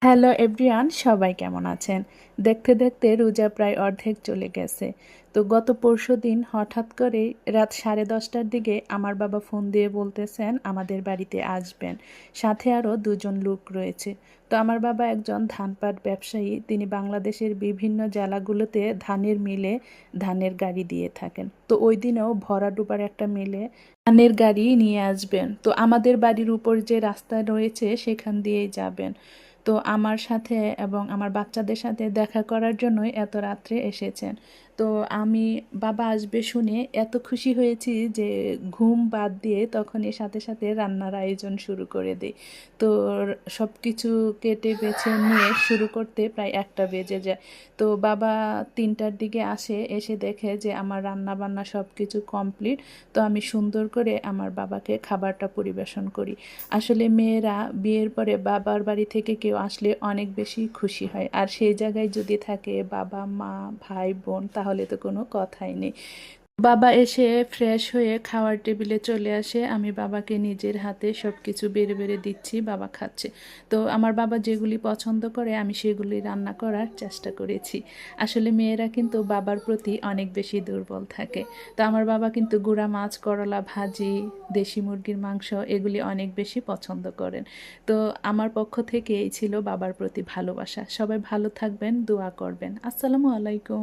Hello everyone, সবাই কেমন আছেন? দেখতে দেখতে রোজা প্রায় অর্ধেক চলে গেছে। তো গত পরশুদিন হঠাৎ করেই রাত 10:30টার দিকে আমার বাবা ফোন দিয়ে বলতেছেন আমাদের বাড়িতে আসবেন, সাথে আরও দুজন লোক রয়েছে। তো আমার বাবা একজন ধানপাট ব্যবসায়ী, তিনি বাংলাদেশের বিভিন্ন জেলাগুলোতে ধানের মিলে ধানের গাড়ি দিয়ে থাকেন। তো ওই দিনেও ভরাডুবার একটা মিলে ধানের গাড়ি নিয়ে আসবেন। তো আমাদের বাড়ির উপর যে রাস্তা রয়েছে সেখান দিয়েই যাবেন। তো আমার সাথে এবং আমার বাচ্চাদের সাথে দেখা করার জন্যই এত রাত্রে এসেছেন। তো আমি বাবা আসবে শুনে এত খুশি হয়েছি যে ঘুম বাদ দিয়ে তখনই সাথে সাথে রান্নার আয়োজন শুরু করে দিই। তো সব কিছু কেটে বেছে নিয়ে শুরু করতে প্রায় 1টা বেজে যায়। তো বাবা 3টার দিকে আসে, এসে দেখে যে আমার রান্না বান্না সব কিছু কমপ্লিট। তো আমি সুন্দর করে আমার বাবাকে খাবারটা পরিবেশন করি। আসলে মেয়েরা বিয়ের পরে বাবার বাড়ি থেকে কেউ আসলে অনেক বেশি খুশি হয়, আর সেই জায়গায় যদি থাকে বাবা মা ভাই বোন তাহলে তো কোনো কথাই নেই। বাবা এসে ফ্রেশ হয়ে খাওয়ার টেবিলে চলে আসে, আমি বাবাকে নিজের হাতে সব কিছু বেড়ে বেড়ে দিচ্ছি, বাবা খাচ্ছে। তো আমার বাবা যেগুলি পছন্দ করে আমি সেগুলি রান্না করার চেষ্টা করেছি। আসলে মেয়েরা কিন্তু বাবার প্রতি অনেক বেশি দুর্বল থাকে। তো আমার বাবা কিন্তু গুঁড়া মাছ, করলা ভাজি, দেশি মুরগির মাংস এগুলি অনেক বেশি পছন্দ করেন। তো আমার পক্ষ থেকে এই ছিল বাবার প্রতি ভালোবাসা। সবাই ভালো থাকবেন, দোয়া করবেন। আসসালামু আলাইকুম।